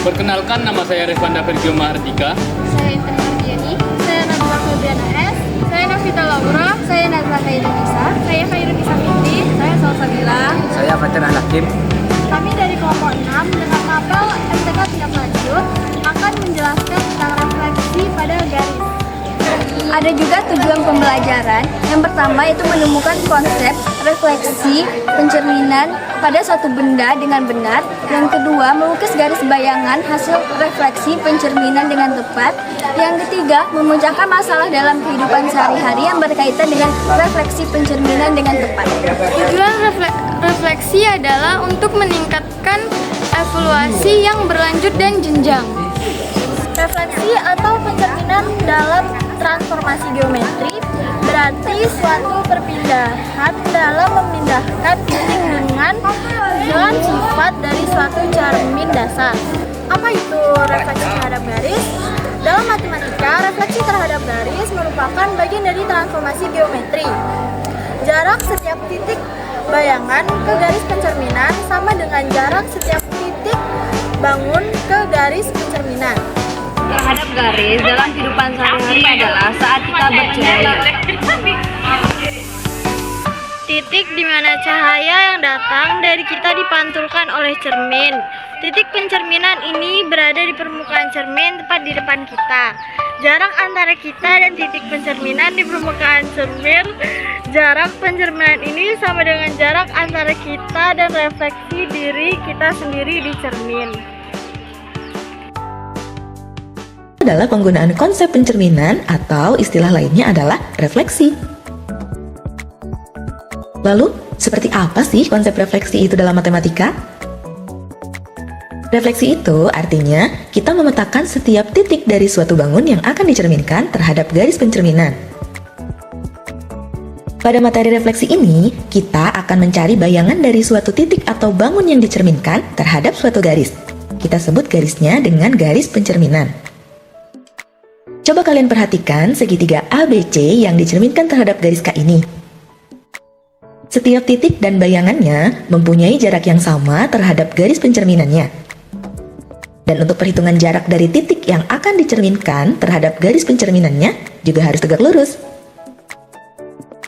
Perkenalkan, nama saya Revanda Virgio Mahardika. Saya Intan Mardiani. Saya Nabila Febriana S. Saya Navita Laura. Saya Nazla Khairunisa. Saya Khairunisa Fitri. Saya Salsabila. Saya Fajar Hakim. Kami dari kelompok 6 dengan mapel MTK Tindak Lanjut akan menjelaskan tentang refleksi pada garis. Ada juga tujuan pembelajaran. Yang pertama itu menemukan konsep refleksi pencerminan pada suatu benda dengan benar. Yang kedua, melukis garis bayangan hasil refleksi pencerminan dengan tepat. Yang ketiga, memecahkan masalah dalam kehidupan sehari-hari yang berkaitan dengan refleksi pencerminan dengan tepat. Tujuan refleksi adalah untuk meningkatkan evaluasi yang berlanjut dan jenjang. Refleksi atau pencerminan dalam transformasi geometri berarti suatu perpindahan dalam memindahkan titik dengan sifat dari suatu cermin dasar. Apa itu refleksi terhadap garis? Dalam matematika, refleksi terhadap garis merupakan bagian dari transformasi geometri. Jarak setiap titik bayangan ke garis pencerminan sama dengan jarak setiap titik bangun ke garis pencerminan. Terhadap garis dalam kehidupan sehari-hari adalah saat kita bercermin. Titik di mana cahaya yang datang dari kita dipantulkan oleh cermin. Titik pencerminan ini berada di permukaan cermin tepat di depan kita. Jarak antara kita dan titik pencerminan di permukaan cermin. Jarak pencerminan ini sama dengan jarak antara kita dan refleksi diri kita sendiri di cermin. Adalah penggunaan konsep pencerminan atau istilah lainnya adalah refleksi. Lalu, seperti apa sih konsep refleksi itu dalam matematika? Refleksi itu artinya kita memetakan setiap titik dari suatu bangun yang akan dicerminkan terhadap garis pencerminan. Pada materi refleksi ini, kita akan mencari bayangan dari suatu titik atau bangun yang dicerminkan terhadap suatu garis. Kita sebut garisnya dengan garis pencerminan. Coba kalian perhatikan segitiga ABC yang dicerminkan terhadap garis K ini. Setiap titik dan bayangannya mempunyai jarak yang sama terhadap garis pencerminannya. Dan untuk perhitungan jarak dari titik yang akan dicerminkan terhadap garis pencerminannya juga harus tegak lurus.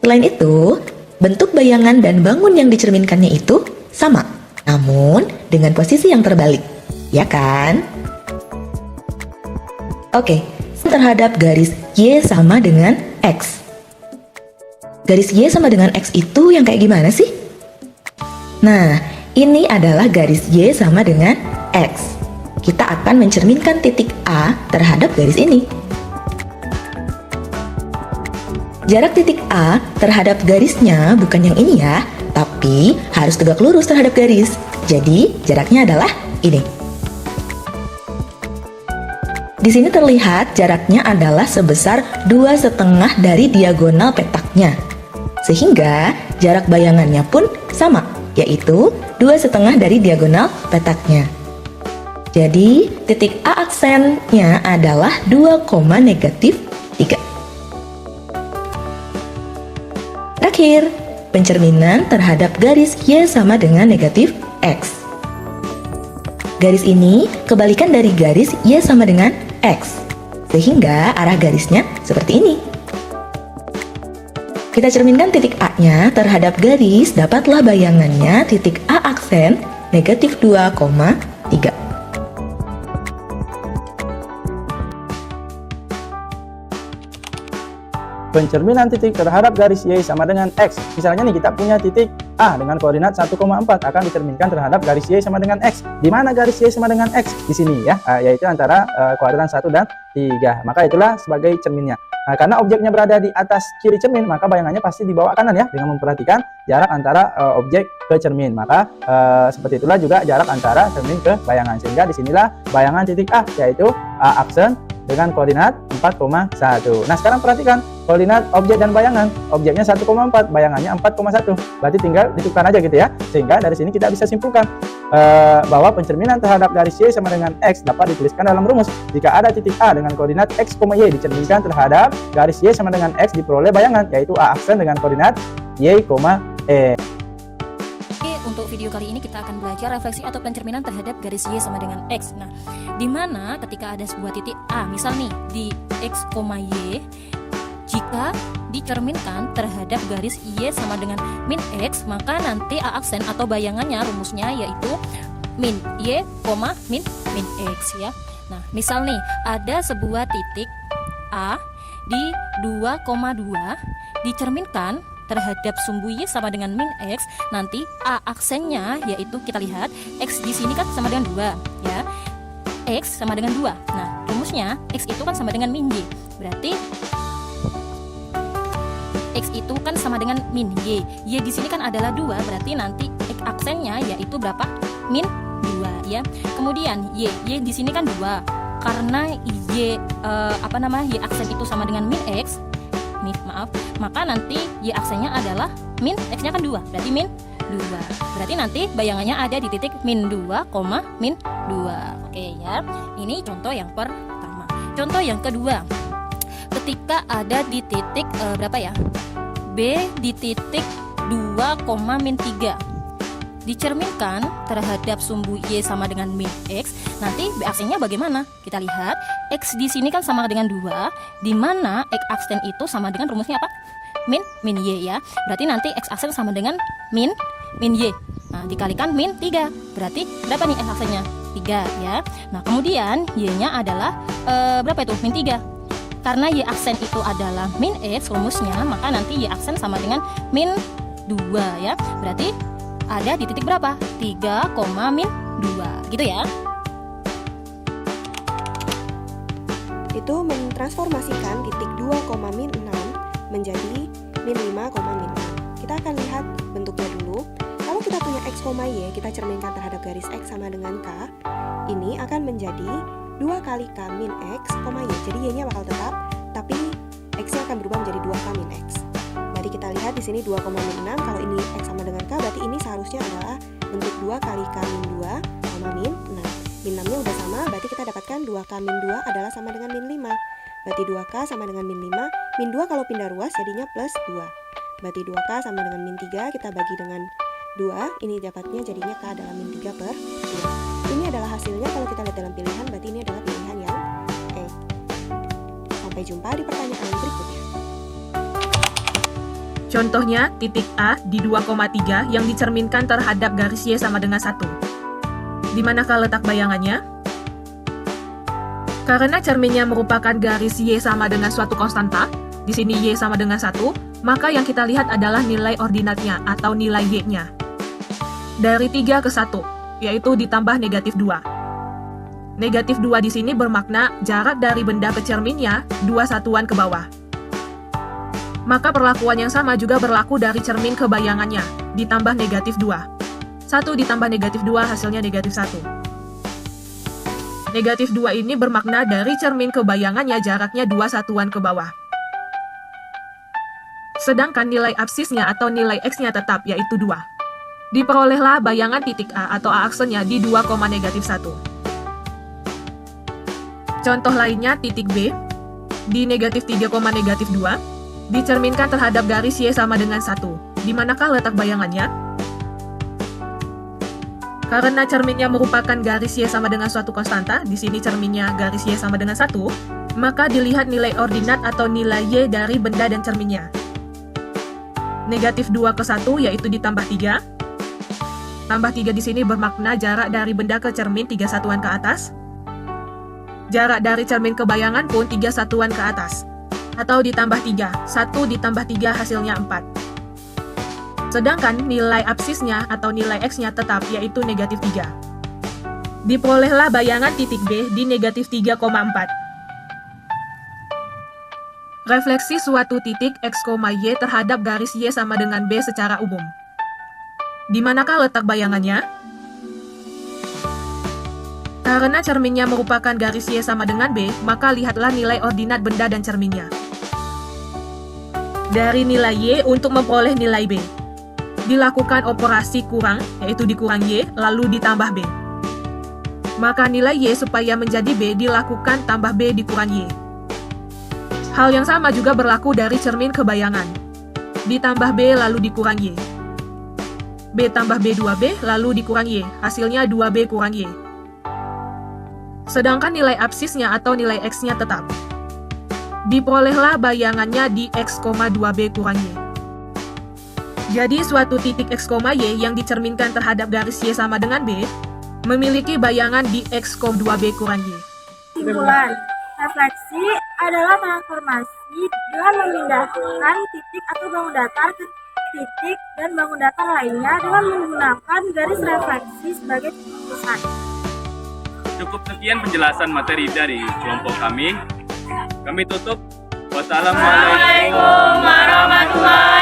Selain itu, bentuk bayangan dan bangun yang dicerminkannya itu sama, namun dengan posisi yang terbalik. Ya kan? Oke. Terhadap garis Y sama dengan X. Garis Y sama dengan X itu yang kayak gimana sih? Nah, ini adalah garis Y sama dengan X. Kita akan mencerminkan titik A terhadap garis ini. Jarak titik A terhadap garisnya bukan yang ini ya, tapi harus tegak lurus terhadap garis. Jadi, jaraknya adalah ini. Di sini terlihat jaraknya adalah sebesar 2,5 dari diagonal petaknya. Sehingga jarak bayangannya pun sama, yaitu 2,5 dari diagonal petaknya. Jadi titik A aksennya adalah 2,-3. Terakhir, pencerminan terhadap garis Y sama dengan negatif X. Garis ini kebalikan dari garis Y sama dengan X, sehingga arah garisnya seperti ini. Kita cerminkan titik A-nya terhadap garis, dapatlah bayangannya titik A aksen negatif 2,3. Pencerminan titik terhadap garis Y sama dengan X. Misalnya nih kita punya titik A dengan koordinat 1,4 akan dicerminkan terhadap garis Y sama dengan X. Di mana garis Y sama dengan X? Di sini ya, yaitu antara koordinat 1 dan 3. Maka itulah sebagai cerminnya. Nah, karena objeknya berada di atas kiri cermin, maka bayangannya pasti di bawah kanan ya, dengan memperhatikan jarak antara objek ke cermin. Maka seperti itulah juga jarak antara cermin ke bayangan. Sehingga disinilah bayangan titik A, yaitu A aksen dengan koordinat 4,1. Nah, sekarang perhatikan koordinat objek dan bayangan. Objeknya 1,4, bayangannya 4,1. Berarti tinggal ditukar aja gitu ya. Sehingga dari sini kita bisa simpulkan bahwa pencerminan terhadap garis Y sama dengan X dapat dituliskan dalam rumus. Jika ada titik A dengan koordinat X, Y dicerminkan terhadap garis Y sama dengan X, diperoleh bayangan, yaitu A aksen dengan koordinat Y, E. untuk video kali ini kita akan belajar refleksi atau pencerminan terhadap garis Y sama dengan X. Nah, di mana ketika ada sebuah titik A, misal nih di X, Y, jika dicerminkan terhadap garis Y sama dengan min X, maka nanti A aksen atau bayangannya rumusnya yaitu min Y, min X ya. Nah, misal nih ada sebuah titik A di 2,2 dicerminkan terhadap sumbu Y sama dengan min X, nanti A aksennya yaitu kita lihat X di sini kan sama dengan 2 ya. X sama dengan 2. Nah, rumusnya X itu kan sama dengan min Y. Berarti X itu kan sama dengan min Y. Y di sini kan adalah 2, berarti nanti X aksennya yaitu berapa? Min 2 ya. Kemudian Y di sini kan 2. Karena Y Y aksen itu sama dengan min X. Maka nanti Y aksennya adalah min X-nya kan 2, berarti min 2. Berarti nanti bayangannya ada di titik min 2, min 2. Oke ya. Ini contoh yang pertama. Contoh yang kedua. Ketika ada di titik berapa ya? B di titik 2, min 3 dicerminkan terhadap sumbu Y sama dengan min X, nanti B aksennya bagaimana? Kita lihat X di sini kan sama dengan 2, di mana X aksen itu sama dengan rumusnya apa? Min Y ya. Berarti nanti X aksen sama dengan min Y. Nah, dikalikan min 3. Berarti berapa nih X aksennya? 3 ya. Nah, kemudian Y-nya adalah berapa itu? Min 3. Karena Y aksen itu adalah min X rumusnya, maka nanti Y aksen sama dengan min 2 ya. Berarti ada di titik berapa? 3, min 2 gitu ya. Itu mentransformasikan titik 2, min 6 menjadi min 5, min 6. Kita akan lihat bentuknya dulu. Kalau kita punya X, Y, kita cerminkan terhadap garis X sama dengan K. Ini akan menjadi 2 kali K min X, Y. Jadi Y-nya bakal tetap, tapi X-nya akan berubah menjadi 2K min X. Jadi kita lihat di sini 2, min 6. Kalau ini X sama dengan K, berarti ini seharusnya adalah bentuk 2 kali K min 2, min 6. Min 6-nya udah sama, berarti kita dapatkan 2K min 2 adalah sama dengan min 5. Berarti 2K sama dengan min 5. Min 2 kalau pindah ruas jadinya plus 2. Berarti 2K sama dengan min 3, kita bagi dengan 2. Ini dapatnya jadinya K adalah min 3 per 2. Ini adalah hasilnya kalau kita lihat dalam pilihan, berarti ini adalah pilihan yang E. Sampai jumpa di pertanyaan berikutnya. Contohnya, titik A di 2,3 yang dicerminkan terhadap garis Y sama dengan 1. Di manakah letak bayangannya? Karena cerminnya merupakan garis Y sama dengan suatu konstanta, di sini Y sama dengan 1, maka yang kita lihat adalah nilai ordinatnya atau nilai Y-nya. Dari 3 ke 1, yaitu ditambah negatif 2. Negatif 2 di sini bermakna jarak dari benda ke cerminnya 2 satuan ke bawah. Maka perlakuan yang sama juga berlaku dari cermin ke bayangannya, ditambah negatif 2. 1 ditambah negatif 2 hasilnya negatif 1. Negatif 2 ini bermakna dari cermin ke bayangannya jaraknya 2 satuan ke bawah. Sedangkan nilai absisnya atau nilai X-nya tetap, yaitu 2. Diperolehlah bayangan titik A atau A aksennya di 2, negatif 1. Contoh lainnya titik B di negatif 3, negatif 2 dicerminkan terhadap garis Y sama dengan 1. Di manakah letak bayangannya? Karena cerminnya merupakan garis Y sama dengan suatu konstanta, di sini cerminnya garis Y sama dengan 1, maka dilihat nilai ordinat atau nilai Y dari benda dan cerminnya. Negatif 2 ke 1 yaitu ditambah 3. Tambah 3 di sini bermakna jarak dari benda ke cermin 3 satuan ke atas. Jarak dari cermin ke bayangan pun 3 satuan ke atas. Atau ditambah 3, 1 ditambah 3 hasilnya 4. Sedangkan nilai absisnya atau nilai X-nya tetap, yaitu negatif 3. Diperolehlah bayangan titik B di negatif 3,4. Refleksi suatu titik X, Y terhadap garis Y sama dengan B secara umum. Di manakah letak bayangannya? Karena cerminnya merupakan garis Y sama dengan B, maka lihatlah nilai ordinat benda dan cerminnya. Dari nilai Y untuk memperoleh nilai B, dilakukan operasi kurang, yaitu dikurang Y, lalu ditambah B. Maka nilai Y supaya menjadi B dilakukan tambah B dikurang Y. Hal yang sama juga berlaku dari cermin ke bayangan. Ditambah B lalu dikurang Y. B tambah B2B lalu dikurang Y, hasilnya 2B kurang Y. Sedangkan nilai absisnya atau nilai X-nya tetap. Diperolehlah bayangannya di X, 2B kurang Y. Jadi suatu titik X, Y yang dicerminkan terhadap garis Y sama dengan B memiliki bayangan di X, 2B kurang Y. Kesimpulan, refleksi adalah transformasi dengan memindahkan titik atau bangun datar ke titik dan bangun datar lainnya dengan menggunakan garis refleksi sebagai pusat. Cukup sekian penjelasan materi dari kelompok kami. Kami tutup. Wassalamualaikum warahmatullahi